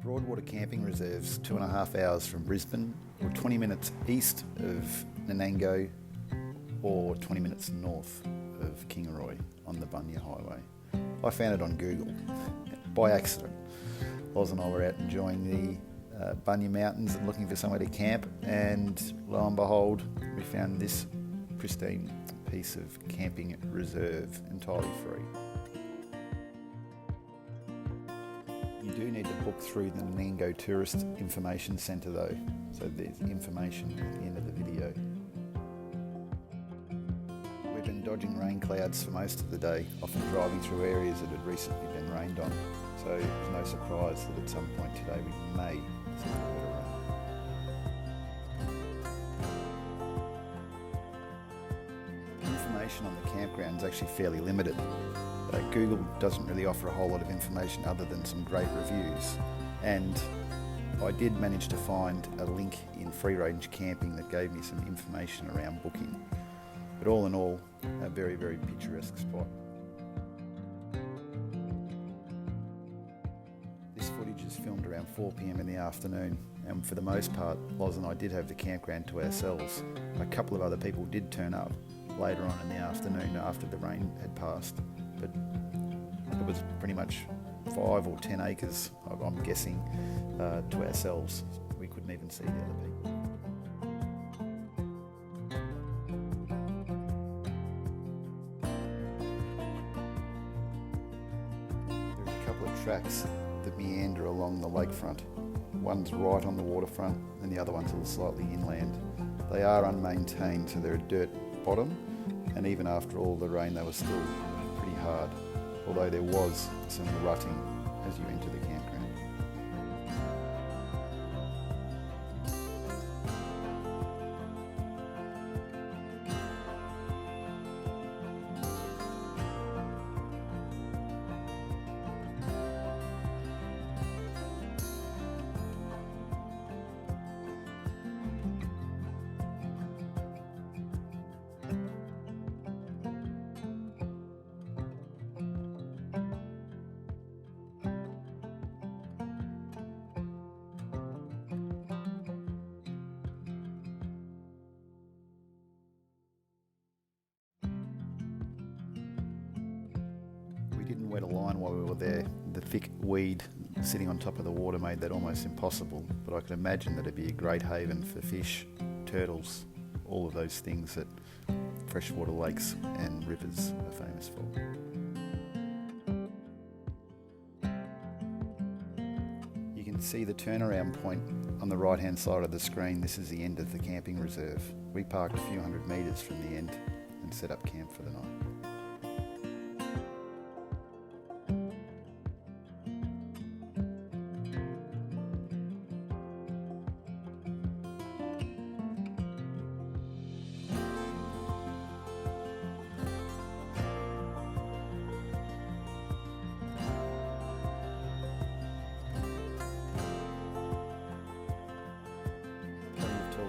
Broadwater Camping Reserve's 2.5 hours from Brisbane, or 20 minutes east of Nanango, or 20 minutes north of Kingaroy on the Bunya Highway. I found it on Google by accident. Loz and I were out enjoying the Bunya Mountains and looking for somewhere to camp, and lo and behold, we found this pristine piece of camping reserve entirely free. You do need to book through the Nanango Tourist Information Centre though, so there's information at the end of the video. We've been dodging rain clouds for most of the day, often driving through areas that had recently been rained on, so it's no surprise that at some point today we may see a little bit of rain. Information on the campground is actually fairly limited. Google doesn't really offer a whole lot of information other than some great reviews, and I did manage to find a link in Free Range Camping that gave me some information around booking. But all in all, a very, very picturesque spot. This footage is filmed around 4 p.m. in the afternoon, and for the most part, Loz and I did have the campground to ourselves. A couple of other people did turn up later on in the afternoon after the rain had passed, but it was pretty much 5 or 10 acres, I'm guessing, to ourselves. We couldn't even see the other people. There's a couple of tracks that meander along the lakefront. One's right on the waterfront and the other one's a little slightly inland. They are unmaintained, so they're a dirt bottom, and even after all the rain they were still pretty hard, although there was some rutting as you enter the campground. Didn't wet a line while we were there. The thick weed sitting on top of the water made that almost impossible, but I could imagine that it'd be a great haven for fish, turtles, all of those things that freshwater lakes and rivers are famous for. You can see the turnaround point on the right hand side of the screen. This is the end of the camping reserve. We parked a few hundred metres from the end and set up camp for the night.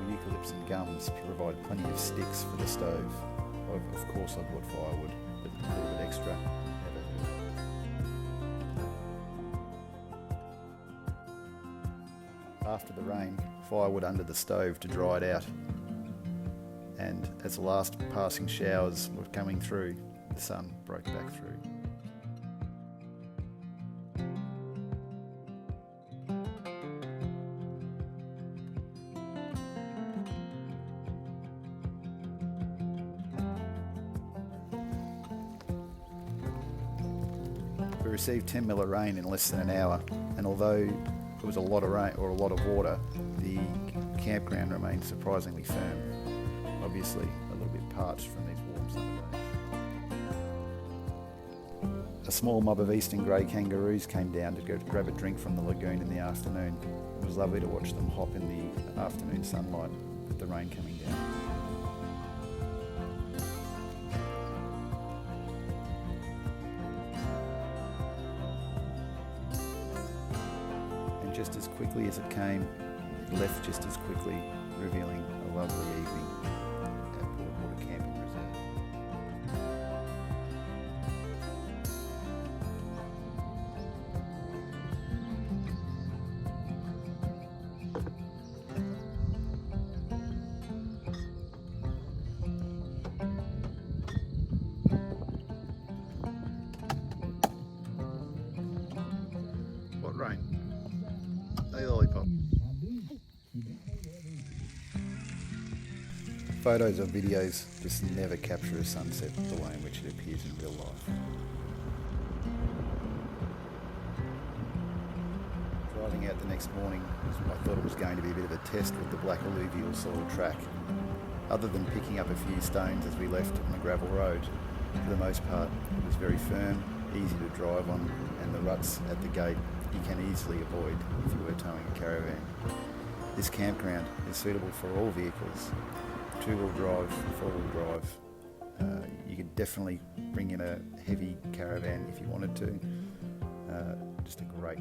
Eucalypts and gums provide plenty of sticks for the stove. Of course I bought firewood, but a little bit extra never hurt. After the rain, firewood under the stove to dry it out, and as the last passing showers were coming through, the sun broke back through. We received 10 mil of rain in less than an hour, and although it was a lot of rain or a lot of water, the campground remained surprisingly firm. Obviously a little bit parched from these warm summer days. A small mob of eastern grey kangaroos came down to grab a drink from the lagoon in the afternoon. It was lovely to watch them hop in the afternoon sunlight with the rain coming down. Just as quickly as it came, it left just as quickly, revealing a lovely evening at Broadwater Camping Reserve. Rain. Hey, lollipop. Photos or videos just never capture a sunset the way in which it appears in real life. Driving out the next morning, I thought it was going to be a bit of a test with the black alluvial soil track. Other than picking up a few stones as we left on the gravel road, for the most part it was very firm, easy to drive on, and the ruts at the gate you can easily avoid if you were towing a caravan. This campground is suitable for all vehicles, 2-wheel drive, 4-wheel drive. You could definitely bring in a heavy caravan if you wanted to. Just a great